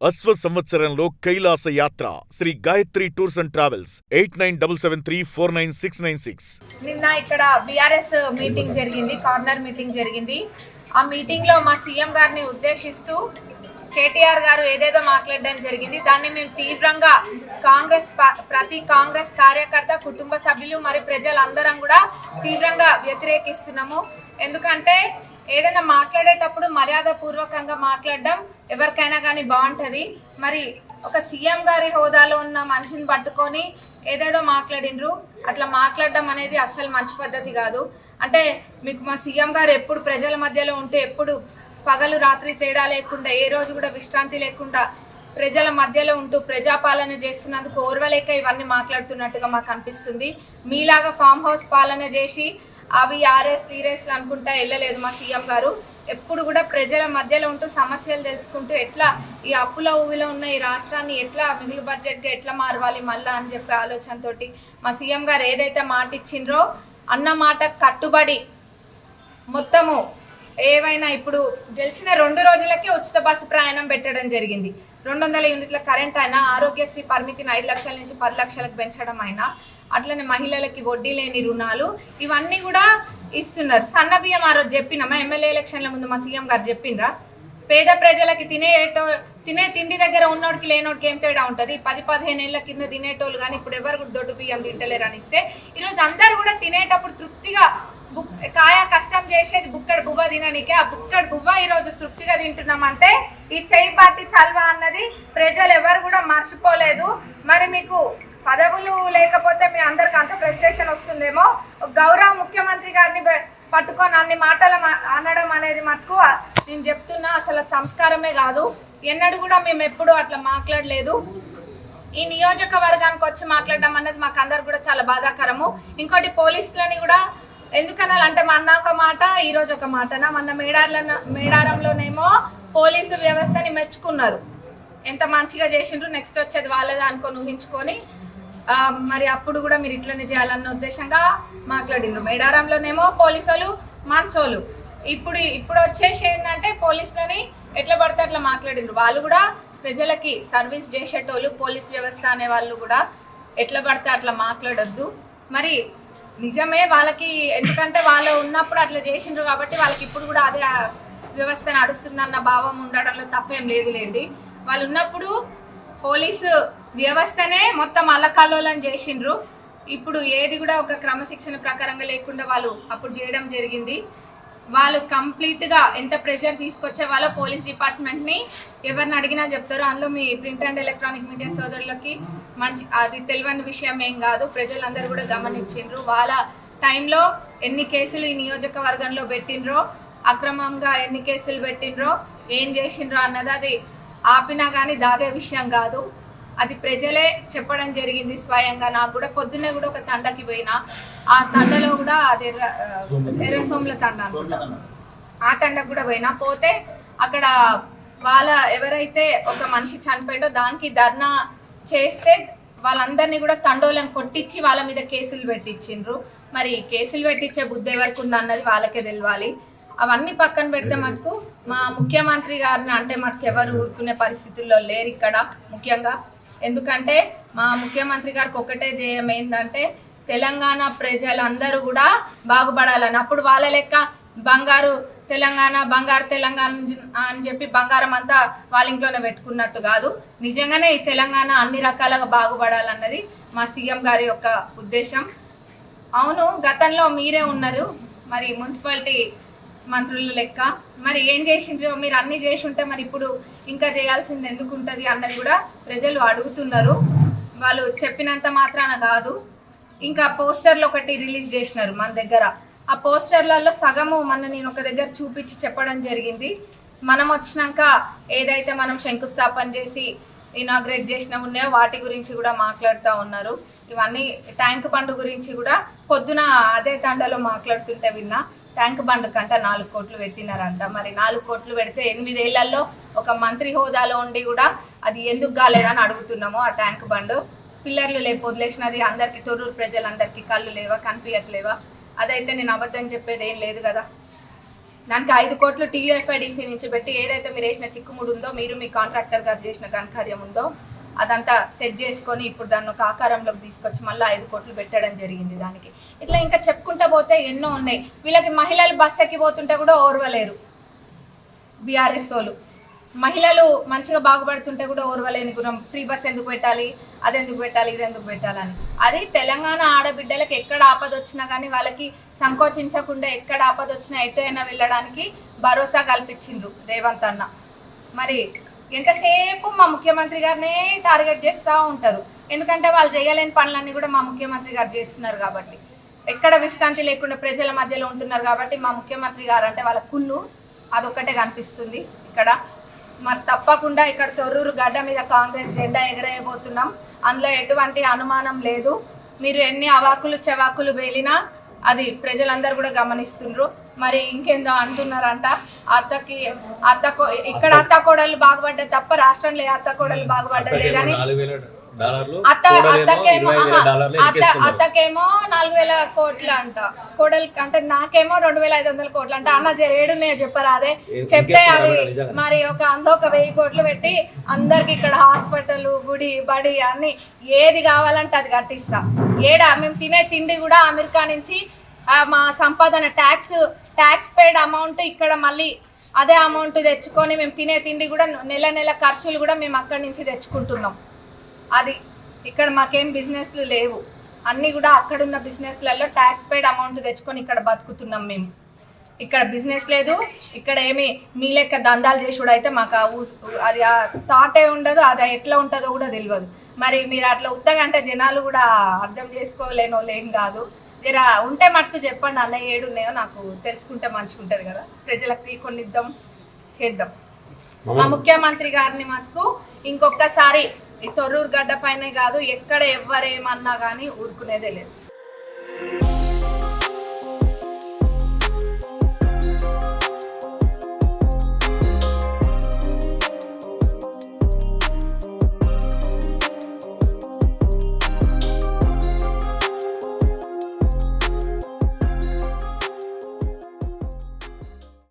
అశ్వ సంవత్సరంలో కైలాస యాత్ర Sri Gayatri tours and travels 8977349696. నిన్న ఇక్కడ బీఆర్ఎస్ మీటింగ్ జరిగింది, కార్నర్ మీటింగ్ జరిగింది. ఆ మీటింగ్ లో మా సీఎం గారిని ఉద్దేశిస్తూ కేటీఆర్ గారు ఏదేదో మాట్లాడడం జరిగింది. దాన్ని మేము తీవ్రంగా ప్రతి కాంగ్రెస్ కార్యకర్త, కుటుంబ సభ్యులు మరి ప్రజలందరం కూడా తీవ్రంగా వ్యతిరేకిస్తున్నాము. ఎందుకంటే ఏదైనా మాట్లాడేటప్పుడు మర్యాద పూర్వకంగా మాట్లాడడం ఎవరికైనా కానీ బాగుంటుంది. మరి ఒక సీఎం గారి హోదాలో ఉన్న మనిషిని పట్టుకొని ఏదేదో మాట్లాడినరు. అట్లా మాట్లాడడం అనేది అస్సలు మంచి పద్ధతి కాదు. అంటే మీకు మా సీఎం గారు ఎప్పుడు ప్రజల మధ్యలో ఉంటూ, ఎప్పుడు పగలు రాత్రి తేడా లేకుండా, ఏ రోజు కూడా విశ్రాంతి లేకుండా ప్రజల మధ్యలో ఉంటూ ప్రజాపాలన చేస్తున్నందుకు ఓర్వలేక ఇవన్నీ మాట్లాడుతున్నట్టుగా మాకు అనిపిస్తుంది. మీలాగా ఫామ్ హౌస్ పాలన చేసి అవి ఆర్ఎస్లు అనుకుంటా వెళ్ళలేదు మా సీఎం గారు. ఎప్పుడు కూడా ప్రజల మధ్యలో ఉంటూ సమస్యలు తెలుసుకుంటూ ఎట్లా ఈ అప్పుల ఊవిలో ఉన్న ఈ రాష్ట్రాన్ని ఎట్లా మిగులు బడ్జెట్గా ఎట్లా మారవాలి మళ్ళా అని చెప్పే ఆలోచనతోటి మా సీఎం గారు ఏదైతే మాట ఇచ్చిండ్రో అన్న మాట కట్టుబడి మొత్తము ఏవైనా ఇప్పుడు గెలిచిన 2 రోజులకే ఉచిత బస్సు ప్రయాణం పెట్టడం జరిగింది. 200 యూనిట్ల కరెంట్ అయినా, ఆరోగ్యశ్రీ పరిమితిని 5 లక్షల నుంచి 10 లక్షలకు పెంచడం అయినా, అట్లనే మహిళలకి వడ్డీ లేని రుణాలు ఇవన్నీ కూడా ఇస్తున్నారు. సన్న బియ్యం ఆ రోజు చెప్పినామా? ఎమ్మెల్యే ఎలక్షన్ల ముందు మా సీఎం గారు చెప్పిండ్రా? పేద ప్రజలకి తినే తిండి దగ్గర ఉన్నోడికి లేనోడికి ఏం తేడా ఉంటుంది? 10-15 ఏళ్ల కింద తినేటోళ్ళు కానీ ఇప్పుడు ఎవరు కూడా దొడ్డు బియ్యం తింటలేరు అని ఇస్తే ఈరోజు అందరు కూడా తినేటప్పుడు తృప్తిగా కాయ కష్టం చేసేది బుక్కడు బువ్వ తిననికే, ఆ బుక్కడు బువ్వ ఈరోజు తృప్తిగా తింటున్నామంటే ఈ చేయి పార్టీ చల్వా అన్నది ప్రజలు ఎవరు కూడా మర్చిపోలేదు. మరి మీకు పదవులు లేకపోతే మీ అందరికి అంత ఫ్రస్ట్రేషన్ వస్తుందేమో. గౌరవ ముఖ్యమంత్రి గారిని పట్టుకొని అన్ని మాటలు అనడం అనేది మటుకు నేను చెప్తున్నా అసలు సంస్కారమే కాదు. ఎన్నడూ కూడా మేము ఎప్పుడు అట్లా మాట్లాడలేదు. ఈ నియోజకవర్గానికి వచ్చి మాట్లాడడం అన్నది మాకు అందరు కూడా చాలా బాధాకరము. ఇంకోటి పోలీసులని కూడా ఎందుకనాలంటే మొన్న ఒక మాట, ఈరోజు ఒక మాటనా? మొన్న మేడారంలోనేమో పోలీసు వ్యవస్థని మెచ్చుకున్నారు, ఎంత మంచిగా చేసిండ్రు, నెక్స్ట్ వచ్చేది వాళ్ళదే అనుకొని ఊహించుకొని మరి అప్పుడు కూడా మీరు ఇట్లనే చేయాలన్న ఉద్దేశంగా మాట్లాడిండ్రు. మేడారంలోనేమో పోలీసులు మంచోళ్ళు, ఇప్పుడు వచ్చేసి ఏంటంటే పోలీసులని ఎట్లా పడితే అట్లా మాట్లాడిండ్రు. వాళ్ళు కూడా ప్రజలకి సర్వీస్ చేసేటోళ్ళు, పోలీస్ వ్యవస్థ అనే వాళ్ళు కూడా ఎట్లా పడితే అట్లా మాట్లాడొద్దు. మరి నిజమే వాళ్ళకి, ఎందుకంటే వాళ్ళు ఉన్నప్పుడు అట్లా చేసిండ్రు కాబట్టి వాళ్ళకి ఇప్పుడు కూడా అదే వ్యవస్థ నడుస్తుందన్న భావం ఉండడంలో తప్పేం లేదులేండి. వాళ్ళు ఉన్నప్పుడు పోలీసు వ్యవస్థనే మొత్తం అల్లకల్లోలం చేసిండ్రు. ఇప్పుడు ఏది కూడా ఒక క్రమశిక్షణ ప్రకారంగా లేకుండా వాళ్ళు అప్పుడు చేయడం జరిగింది. వాళ్ళు కంప్లీట్గా ఎంత ప్రెషర్ తీసుకొచ్చే వాళ్ళో పోలీస్ డిపార్ట్మెంట్ని ఎవరిని అడిగినా చెప్తారు. అందులో me print and electronic media సోదరులకి అది తెలియని విషయం ఏం కాదు, ప్రజలందరూ కూడా గమనించిండ్రు. వాళ్ళ టైంలో ఎన్ని కేసులు ఈ నియోజకవర్గంలో పెట్టిండ్రో, అక్రమంగా ఎన్ని కేసులు పెట్టిండ్రో, ఏం చేసిండ్రో అన్నది అది ఆపినా కానీ దాగే విషయం కాదు. అది ప్రజలే చెప్పడం జరిగింది స్వయంగా. నాకు కూడా పొద్దున్నే కూడా ఒక తండకి పోయినా, ఆ తండలో కూడా అది ఎర్రసోముల తండ అనుకుంటా, ఆ తండకు కూడా పోతే అక్కడ వాళ్ళ ఎవరైతే ఒక మనిషి చనిపోయిండో దానికి ధర్నా చేస్తే వాళ్ళందరినీ కూడా తండోలను కొట్టించి వాళ్ళ మీద కేసులు పెట్టించిండ్రు. మరి కేసులు పెట్టించే బుద్ధి ఎవరికి ఉందన్నది వాళ్ళకే తెలియాలి. అవన్నీ పక్కన పెడితే మటుకు మా ముఖ్యమంత్రి గారిని అంటే మటుకు ఎవరు ఊరుకునే పరిస్థితుల్లో లేరు ఇక్కడ ముఖ్యంగా. ఎందుకంటే మా ముఖ్యమంత్రి గారికి ఒకటే ధ్యేయం ఏంటంటే తెలంగాణ ప్రజలందరూ కూడా బాగుపడాలని. అప్పుడు వాళ్ళ లెక్క బంగారు తెలంగాణ అని చెప్పి బంగారం అంతా వాళ్ళ ఇంట్లోనే పెట్టుకున్నట్టు కాదు. నిజంగానే ఈ తెలంగాణ అన్ని రకాలుగా బాగుపడాలన్నది మా సీఎం గారి యొక్క ఉద్దేశం. అవును, గతంలో మీరే ఉన్నారు మరి మున్సిపాలిటీ మంత్రుల లెక్క, మరి ఏం చేసిండ్రో మీరు అన్ని చేసి ఉంటే మరి ఇప్పుడు ఇంకా చేయాల్సింది ఎందుకు ఉంటుంది అన్నది కూడా ప్రజలు అడుగుతున్నారు. వాళ్ళు చెప్పినంత మాత్రాన కాదు. ఇంకా పోస్టర్లు ఒకటి రిలీజ్ చేసినారు మన దగ్గర. ఆ పోస్టర్లలో సగము నేను ఒక దగ్గర చూపించి చెప్పడం జరిగింది. మనం వచ్చినాక ఏదైతే మనం శంకుస్థాపన చేసి ఇనాగ్రేట్ చేసిన ఉన్నాయో వాటి గురించి కూడా మాట్లాడుతూ ఉన్నారు. ఇవన్నీ ట్యాంక్ బండ్ గురించి కూడా పొద్దున అదే తండలో మాట్లాడుతుంటే విన్నా. ట్యాంక్ బండ్ కంట 4 కోట్లు పెట్టినారంట. మరి 4 కోట్లు పెడితే 8 ఏళ్లలో ఒక మంత్రి హోదాలో ఉండి కూడా అది ఎందుకు కాలేదని అడుగుతున్నాము. ఆ ట్యాంక్ బండ్ పిల్లర్లు లేపు వదిలేసినది అందరికి, తొర్రూరు ప్రజలందరికీ కళ్ళు లేవా, కనిపించట్లేవా? అదైతే నేను అబద్ధం చెప్పేది ఏం లేదు కదా. దానికి 5 కోట్లు TUFIDC నుంచి పెట్టి ఏదైతే మీరు వేసిన చిక్కుముడు ఉందో, మీరు మీ కాంట్రాక్టర్ గారు చేసిన ఘనకార్యం ఉందో అదంతా సెట్ చేసుకొని ఇప్పుడు దాన్ని ఒక ఆకారంలోకి తీసుకొచ్చి మళ్ళీ 5 కోట్లు పెట్టడం జరిగింది దానికి. ఇట్లా ఇంకా చెప్పుకుంటా పోతే ఎన్నో ఉన్నాయి. వీళ్ళకి మహిళలు బస్ ఎక్కిపోతుంటే కూడా ఓర్వలేరు బీఆర్ఎస్ వాళ్ళు. మహిళలు మంచిగా బాగుపడుతుంటే కూడా ఓర్వలేని గుణం. ఫ్రీ బస్ ఎందుకు పెట్టాలి, అది ఎందుకు పెట్టాలి, ఇది ఎందుకు పెట్టాలని. అది తెలంగాణ ఆడబిడ్డలకు ఎక్కడ ఆపద వచ్చినా కానీ వాళ్ళకి సంకోచించకుండా ఎక్కడ ఆపద వచ్చినా ఎటైనా వెళ్ళడానికి భరోసా కల్పించిండ్రు రేవంత్ అన్న. మరి ఎంతసేపు మా ముఖ్యమంత్రి గారినే టార్గెట్ చేస్తూ ఉంటారు. ఎందుకంటే వాళ్ళు చేయలేని పనులన్నీ కూడా మా ముఖ్యమంత్రి గారు చేస్తున్నారు కాబట్టి, ఎక్కడ విశ్రాంతి లేకుండా ప్రజల మధ్యలో ఉంటున్నారు కాబట్టి మా ముఖ్యమంత్రి గారు అంటే వాళ్ళ కుళ్ళు అదొక్కటే కనిపిస్తుంది ఇక్కడ. మరి తప్పకుండా ఇక్కడ తొర్రూరు గడ్డ మీద కాంగ్రెస్ జెండా ఎగరేయబోతున్నాం. అందులో ఎటువంటి అనుమానం లేదు. మీరు ఎన్ని అవాకులు చెవాకులు వేలినా అది ప్రజలందరూ కూడా గమనిస్తుండ్రు. మరి ఇంకేందో అంటున్నారంట, ఇక్కడ అత్త కోడలు బాగుపడ్డది తప్ప రాష్ట్రంలో అత్త కోడలు బాగుపడ్డది కానీ అత్తకేమో 4,000 కోట్లు అంట, కోడలు అంటే నాకేమో 2,500 కోట్లు అంట. అన్న జరేడున్నాయో చెప్పరా? అదే చెప్తే అవి మరి ఒక 1,000 కోట్లు పెట్టి అందరికి ఇక్కడ హాస్పిటల్, గుడి, బడి అన్ని ఏది కావాలంటే అది కట్టిస్తా. మేము తినే తిండి కూడా అమెరికా నుంచి మా సంపాదన ట్యాక్స్ పెయిడ్ అమౌంట్ ఇక్కడ మళ్ళీ అదే అమౌంట్ తెచ్చుకొని మేము తినే తిండి కూడా నెల ఖర్చులు కూడా మేము అక్కడి నుంచి తెచ్చుకుంటున్నాం. అది ఇక్కడ మాకేం బిజినెస్లు లేవు, అన్నీ కూడా అక్కడున్న బిజినెస్లలో ట్యాక్స్ పెయిడ్ అమౌంట్ తెచ్చుకొని ఇక్కడ బతుకుతున్నాం మేము. ఇక్కడ బిజినెస్ లేదు, ఇక్కడ ఏమి మీ లెక్క దందాలు చేసుడు అయితే మాకు అది ఆ థాటే ఉండదు, అది ఎట్లా ఉంటుందో కూడా తెలియదు. మరి మీరు అట్లా ఉత్తగంటే జనాలు కూడా అర్థం చేసుకోలేనో లేం కాదు. జరా ఉంటే మటుకు చెప్పండి అన్న, ఏడున్నాయో నాకు తెలుసుకుంటే మంచిగుంటుంది కదా, ప్రజలకి కొన్ని ఇద్దాం చేద్దాం. మా ముఖ్యమంత్రి గారిని మటుకు ఇంకొకసారి ఈ తొర్రూరు గడ్డ పైనే కాదు ఎక్కడ ఎవరేమన్నా కానీ ఊరుకునేదే లేదు.